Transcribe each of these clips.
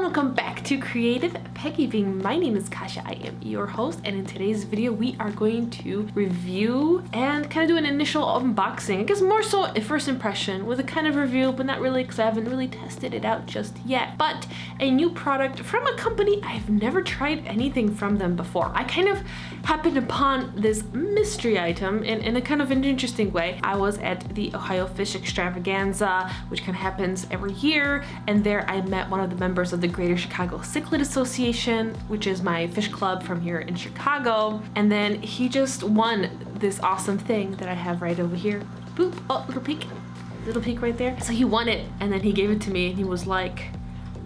welcome back to Creative Pet Keeping. My name is Kasha, I am your host, and in today's video we are going to review and kind of do an initial unboxing. I guess more so a first impression with a kind of review, but not really because I haven't really tested it out just yet. But a new product from a company I've never tried anything from them before. I kind of happened upon this mystery item in a kind of an interesting way. I was at the Ohio Fish Extravaganza, which kind of happens every year, and there I met one of the members of the Greater Chicago Cichlid Association, which is my fish club from here in Chicago. And then he just won this awesome thing that I have right over here. Boop, oh, little peek right there. So he won it, and then he gave it to me, and he was like,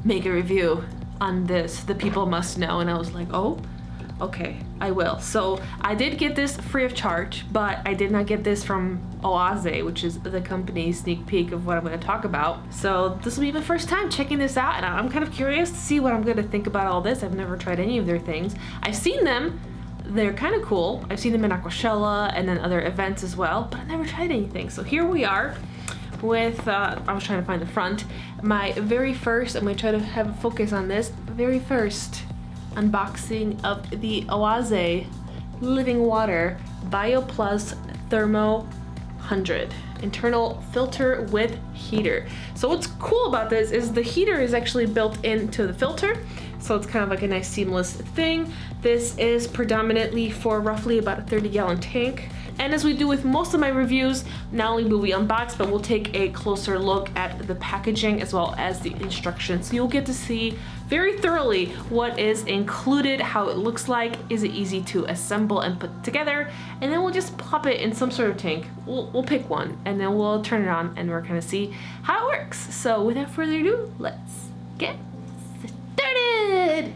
make a review on this, the people must know. And I was like, oh, okay, I will. So I did get this free of charge, but I did not get this from OASE, which is the company's sneak peek of what I'm going to talk about. So this will be my first time checking this out, and I'm kind of curious to see what I'm going to think about all this. I've never tried any of their things. I've seen them. They're kind of cool. I've seen them in Aquashella and then other events as well, but I've never tried anything. So here we are with, I was trying to find the front. My very first, I'm going to try to have a focus on this, very first unboxing of the OASE Living Water Bioplus Thermo 100 internal filter with heater. So what's cool about this is the heater is actually built into the filter, so it's kind of like a nice seamless thing. This is predominantly for roughly about a 30-gallon tank. And as we do with most of my reviews, not only will we unbox, but we'll take a closer look at the packaging as well as the instructions. So you'll get to see very thoroughly what is included, how it looks like, is it easy to assemble and put together, and then we'll just pop it in some sort of tank. We'll pick one, and then we'll turn it on, and we're gonna see how it works. So without further ado, let's get started.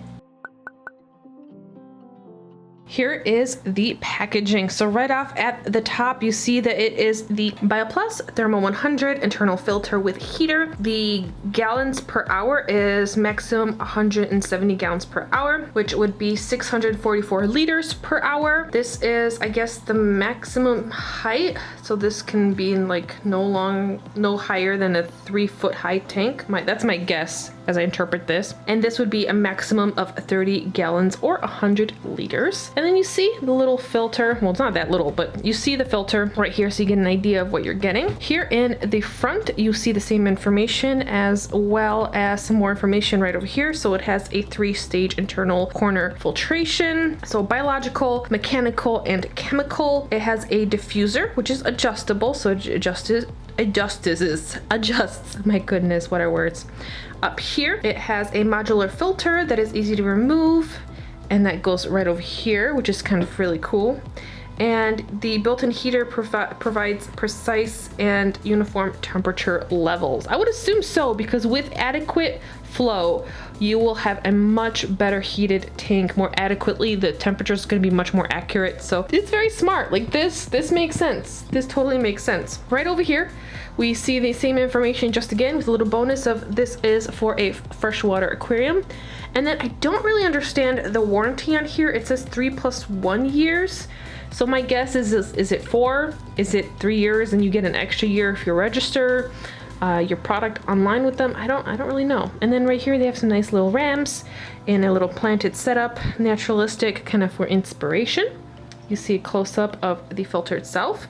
Here is the packaging. So right off at the top, you see that it is the Bioplus Thermo 100 internal filter with heater. The gallons per hour is maximum 170 gallons per hour, which would be 644 liters per hour. This is, I guess, the maximum height. So this can be in like no higher than a 3-foot high tank. That's my guess as I interpret this. And this would be a maximum of 30 gallons or 100 liters. And then you see the little filter. Well, it's not that little, but you see the filter right here, so you get an idea of what you're getting. Here in the front, you see the same information as well as some more information right over here. So it has a 3-stage internal corner filtration. So biological, mechanical, and chemical. It has a diffuser, which is adjustable. So it adjusts, my goodness, what are words. Up here, it has a modular filter that is easy to remove, and that goes right over here, which is kind of really cool. And the built-in heater provides precise and uniform temperature levels. I would assume so, because with adequate flow, you will have a much better heated tank more adequately. The temperature is going to be much more accurate. So it's very smart. Like this makes sense. This totally makes sense. Right over here, we see the same information just again with a little bonus of this is for a freshwater aquarium. And then I don't really understand the warranty on here. It says 3+1 years. So my guess is it 4? Is it 3 years and you get an extra year if you register your product online with them? I don't really know. And then right here they have some nice little rams and a little planted setup, naturalistic, kind of for inspiration. You see a close-up of the filter itself.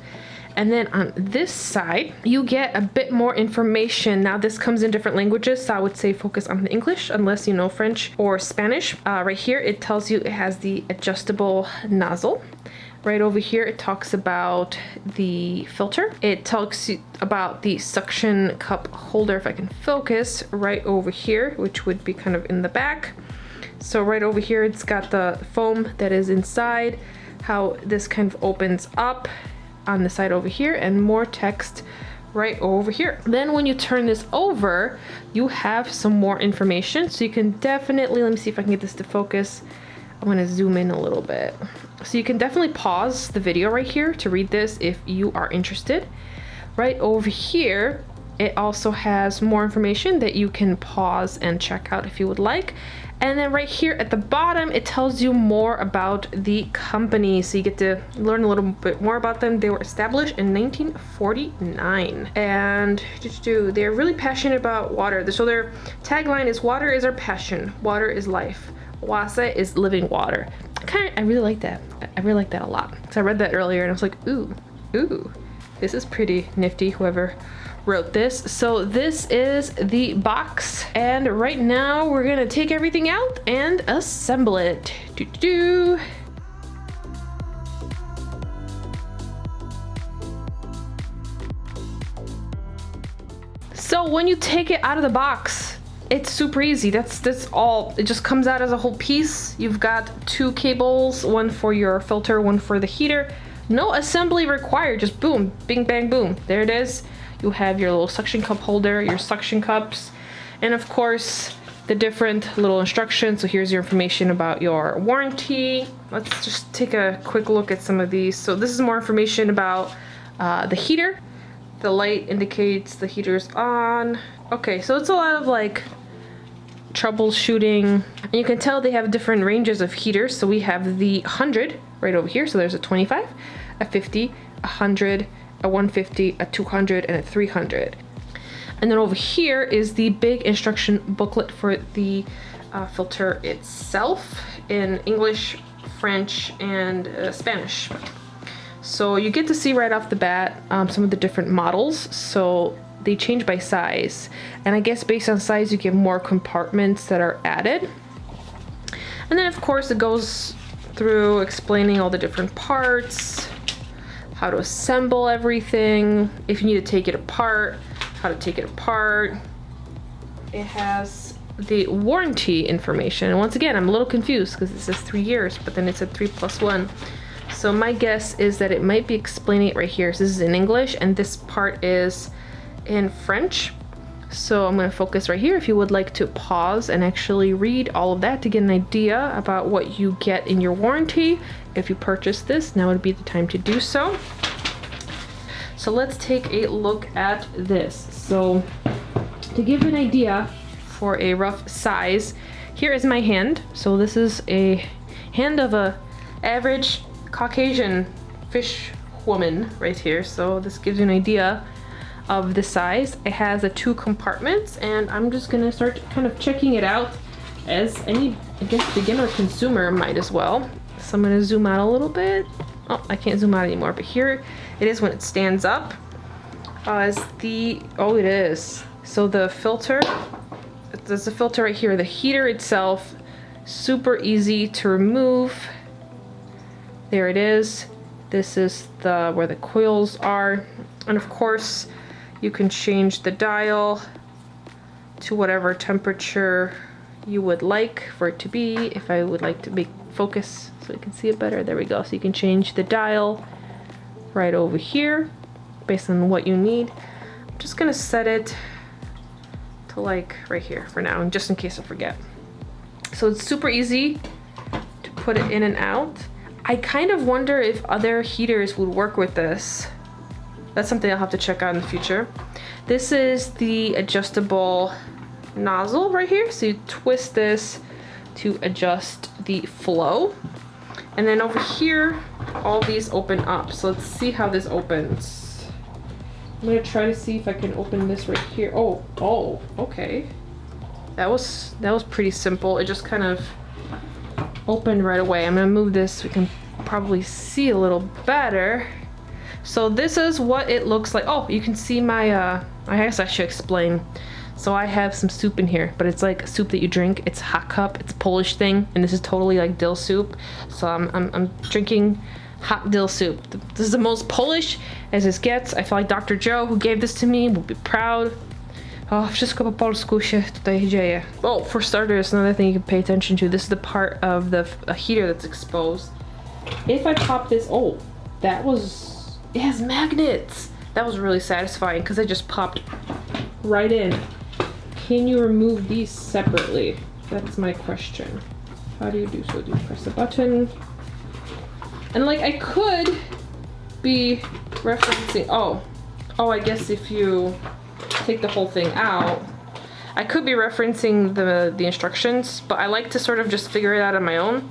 And then on this side, you get a bit more information. Now this comes in different languages, so I would say focus on the English, unless you know French or Spanish. Right here, it tells you it has the adjustable nozzle. Right over here, it talks about the filter. It talks about the suction cup holder, if I can focus, right over here, which would be kind of in the back. So right over here, it's got the foam that is inside, how this kind of opens up on the side over here, and more text right over here. Then when you turn this over, you have some more information. So you can definitely, let me see if I can get this to focus. I'm gonna zoom in a little bit. So you can definitely pause the video right here to read this if you are interested. Right over here, It also has more information that you can pause and check out if you would like. And then right here at the bottom, it tells you more about the company. So you get to learn a little bit more about them. They were established in 1949. And they're really passionate about water. So their tagline is, water is our passion, water is life. OASE is living water. I really like that. I really like that a lot. So I read that earlier and I was like, ooh, this is pretty nifty, whoever wrote this. So this is the box, and right now we're gonna take everything out and assemble it. So when you take it out of the box, it's super easy. That's all. It just comes out as a whole piece. You've got 2 cables, one for your filter, one for the heater. No assembly required, just boom, bing, bang, boom. There it is. You have your little suction cup holder, your suction cups, and of course, the different little instructions. So here's your information about your warranty. Let's just take a quick look at some of these. So this is more information about the heater. The light indicates the heater's on. Okay, so it's a lot of like troubleshooting. And you can tell they have different ranges of heaters. So we have the 100 right over here. So there's a 25, a 50, a 100, a 150, a 200, and a 300. And then over here is the big instruction booklet for the filter itself in English, French, and Spanish. So you get to see right off the bat some of the different models. So they change by size. And I guess based on size, you get more compartments that are added. And then of course it goes through explaining all the different parts, how to assemble everything, if you need to take it apart, how to take it apart. It has the warranty information. And once again, I'm a little confused because it says 3 years, but then it said 3+1. So my guess is that it might be explaining it right here. So this is in English and this part is in French. So I'm going to focus right here if you would like to pause and actually read all of that to get an idea about what you get in your warranty. If you purchase this, now would be the time to do so. So let's take a look at this. So to give an idea for a rough size, here is my hand. So this is a hand of a average Caucasian fish woman right here. So this gives you an idea of the size. It has 2 compartments, and I'm just gonna start kind of checking it out as any, I guess, beginner consumer might as well. So I'm gonna zoom out a little bit. Oh, I can't zoom out anymore, but here it is when it stands up. It is. So the filter, there's a filter right here. The heater itself, super easy to remove. There it is. This is where the coils are. And of course, you can change the dial to whatever temperature you would like for it to be. If I would like to make focus so you can see it better, there we go. So you can change the dial right over here based on what you need. I'm just gonna set it to like right here for now, and just in case I forget. So it's super easy to put it in and out. I kind of wonder if other heaters would work with this. That's something I'll have to check out in the future. This is the adjustable nozzle right here. So you twist this to adjust the flow. And then over here, all these open up. So let's see how this opens. I'm gonna try to see if I can open this right here. Oh, okay. That was pretty simple. It just kind of opened right away. I'm gonna move this so we can probably see a little better. So this is what it looks like. Oh, you can see my, I guess I should explain. So I have some soup in here, but it's like soup that you drink. It's hot cup, it's a Polish thing, and this is totally like dill soup. So I'm drinking hot dill soup. This is the most Polish as this gets. I feel like Dr. Joe, who gave this to me, will be proud. Oh, wszystko po polsku się tutaj dzieje. Oh, for starters, another thing you can pay attention to. This is the part of the heater that's exposed. If I pop this, oh, it has magnets. That was really satisfying because I just popped right in. Can you remove these separately? That's my question. How do you do so? Do you press the button? And like I could be referencing, oh, I guess if you take the whole thing out. I could be referencing the instructions, but I like to sort of just figure it out on my own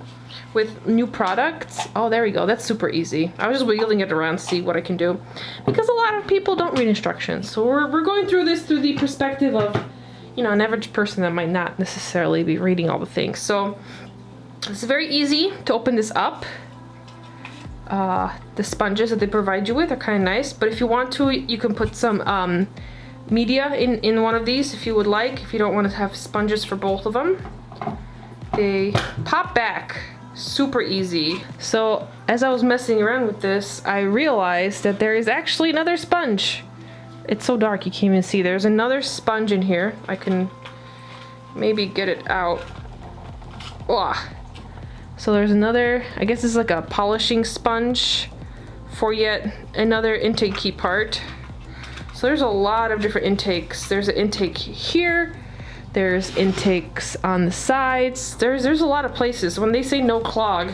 with new products. Oh, there we go. That's super easy. I was just wiggling it around to see what I can do, because a lot of people don't read instructions. So we're going through this through the perspective of, you know, an average person that might not necessarily be reading all the things. So it's very easy to open this up. The sponges that they provide you with are kind of nice, but if you want to, you can put some media in one of these if you would like, if you don't want to have sponges for both of them. They pop back super easy. So as I was messing around with this, I realized that there is actually another sponge. It's so dark you can't even see. There's another sponge in here. I can maybe get it out. Ugh. So there's another, I guess this is like a polishing sponge for yet another intake key part. So there's a lot of different intakes. There's an intake here. There's intakes on the sides. There's a lot of places. When they say no clog,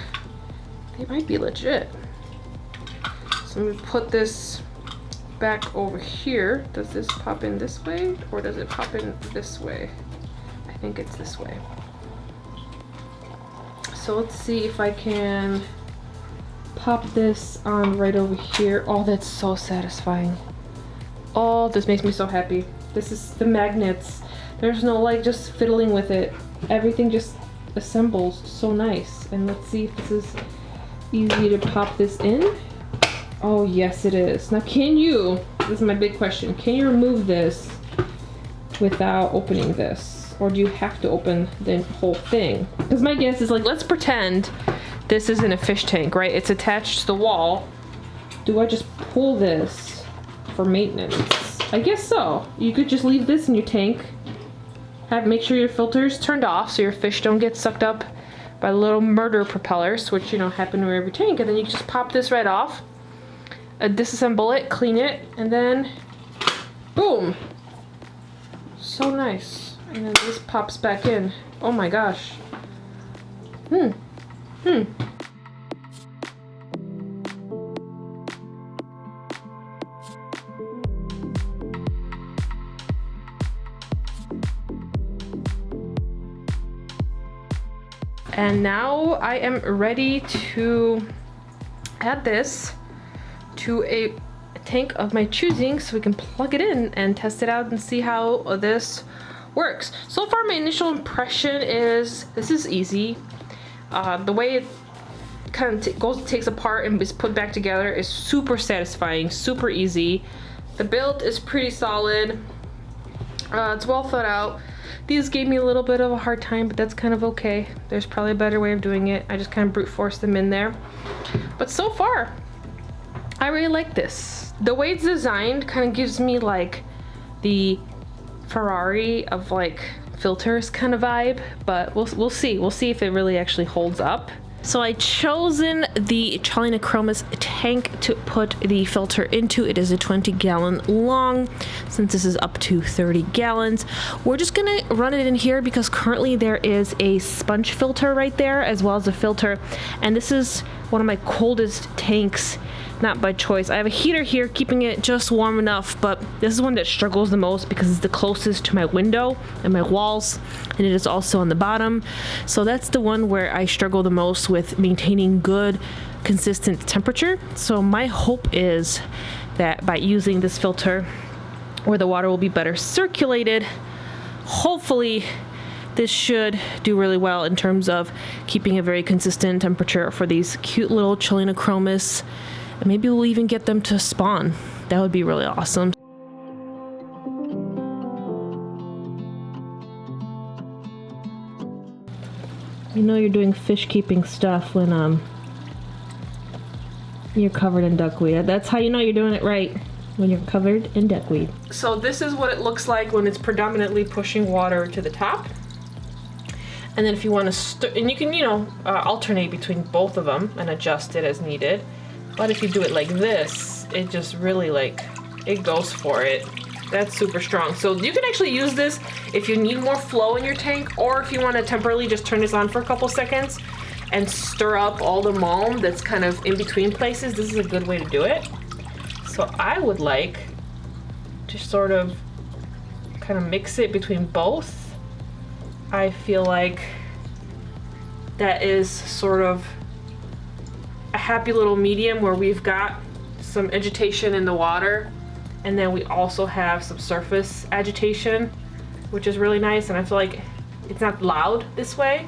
they might be legit. So I'm gonna put this back over here. Does this pop in this way or does it pop in this way? I think it's this way. So let's see if I can pop this on right over here. Oh, that's so satisfying. Oh, this makes me so happy. This is the magnets. There's no like just fiddling with it. Everything just assembles so nice. And let's see if this is easy to pop this in. Oh yes it is. Now can you, this is my big question, can you remove this without opening this? Or do you have to open the whole thing? Because my guess is like, let's pretend this isn't a fish tank, right? It's attached to the wall. Do I just pull this for maintenance? I guess so. You could just leave this in your tank. Make sure your filter's turned off so your fish don't get sucked up by little murder propellers, which, you know, happen to every tank. And then you just pop this right off, disassemble it, clean it, and then boom. So nice. And then this pops back in. Oh my gosh. And now I am ready to add this to a tank of my choosing so we can plug it in and test it out and see how this works. So far my initial impression is this is easy. The way it kind of takes apart and is put back together is super satisfying, super easy. The build is pretty solid. It's well thought out. These gave me a little bit of a hard time, but that's kind of okay. There's probably a better way of doing it. I just kind of brute force them in there. But so far, I really like this. The way it's designed kind of gives me like the Ferrari of like filters kind of vibe, but we'll see. We'll see if it really actually holds up. So I chosen the Chromis tank to put the filter into. It is a 20-gallon long. Since this is up to 30 gallons, we're just gonna run it in here because currently there is a sponge filter right there as well as a filter, and this is one of my coldest tanks, not by choice. I have a heater here keeping it just warm enough, but this is one that struggles the most because it's the closest to my window and my walls, and it is also on the bottom. So that's the one where I struggle the most with maintaining good, consistent temperature. So my hope is that by using this filter, where the water will be better circulated, hopefully this should do really well in terms of keeping a very consistent temperature for these cute little Chromis. And maybe we'll even get them to spawn. That would be really awesome. You know you're doing fish keeping stuff when you're covered in duckweed. That's how you know you're doing it right, when you're covered in duckweed. So this is what it looks like when it's predominantly pushing water to the top. And then if you want to stir, and you can, you know, alternate between both of them and adjust it as needed. But if you do it like this, it just really like, it goes for it. That's super strong. So you can actually use this if you need more flow in your tank, or if you want to temporarily just turn this on for a couple seconds and stir up all the malm that's kind of in between places. This is a good way to do it. So I would like to sort of kind of mix it between both. I feel like that is sort of a happy little medium where we've got some agitation in the water, and then we also have some surface agitation, which is really nice. And I feel like it's not loud this way,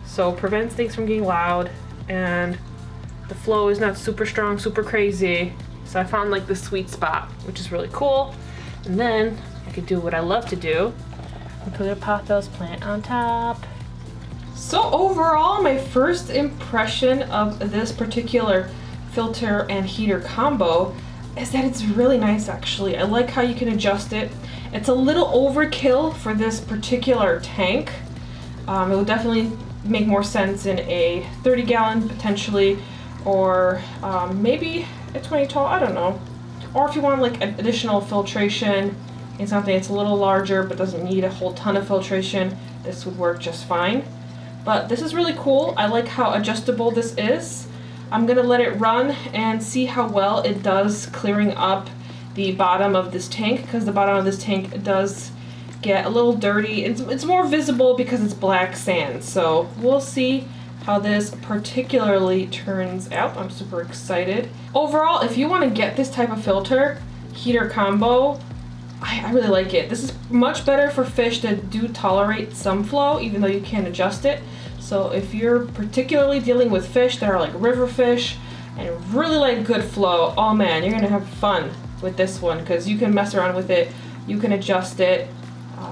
so prevents things from getting loud, and the flow is not super strong, super crazy. So I found like the sweet spot, which is really cool. And then I could do what I love to do and put a pothos plant on top. So overall, my first impression of this particular filter and heater combo is that it's really nice actually. I like how you can adjust it. It's a little overkill for this particular tank. It will definitely make more sense in a 30-gallon potentially, or maybe a 20 tall, I don't know. Or if you want like additional filtration in something that's a little larger but doesn't need a whole ton of filtration, this would work just fine. But this is really cool. I like how adjustable this is. I'm gonna let it run and see how well it does clearing up the bottom of this tank, because the bottom of this tank does get a little dirty. It's more visible because it's black sand. So we'll see how this particularly turns out. I'm super excited. Overall, if you want to get this type of filter heater combo, I really like it. This is much better for fish that do tolerate some flow, even though you can't adjust it. So if you're particularly dealing with fish that are like river fish and really like good flow, oh man, you're gonna have fun with this one, because you can mess around with it, you can adjust it.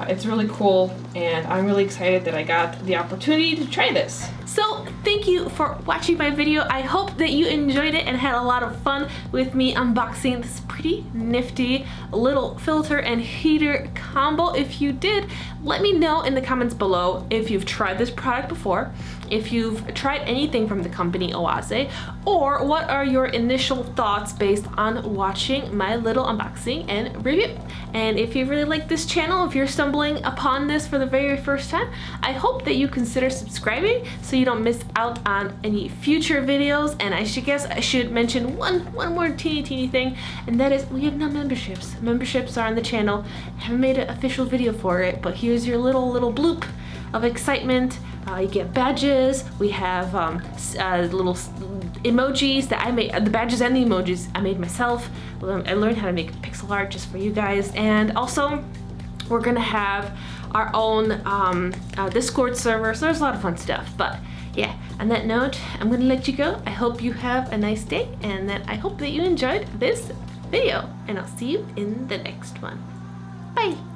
It's really cool, and I'm really excited that I got the opportunity to try this. So thank you for watching my video. I hope that you enjoyed it and had a lot of fun with me unboxing this pretty nifty little filter and heater combo. If you did, let me know in the comments below if you've tried this product before, if you've tried anything from the company OASE, or what are your initial thoughts based on watching my little unboxing and review. And if you really like this channel, if you're stumbling upon this for the very first time, I hope that you consider subscribing so you don't miss out on any future videos. And I should mention one more teeny thing, and that is we have no memberships. Memberships are on the channel. I haven't made an official video for it, but here's your little bloop of excitement. You get badges. We have little emojis that I made. The badges and the emojis I made myself. I learned how to make pixel art just for you guys. And also, we're gonna have our own Discord server. So there's a lot of fun stuff. But yeah, on that note, I'm gonna let you go. I hope you have a nice day, and that I hope that you enjoyed this video. And I'll see you in the next one. Bye.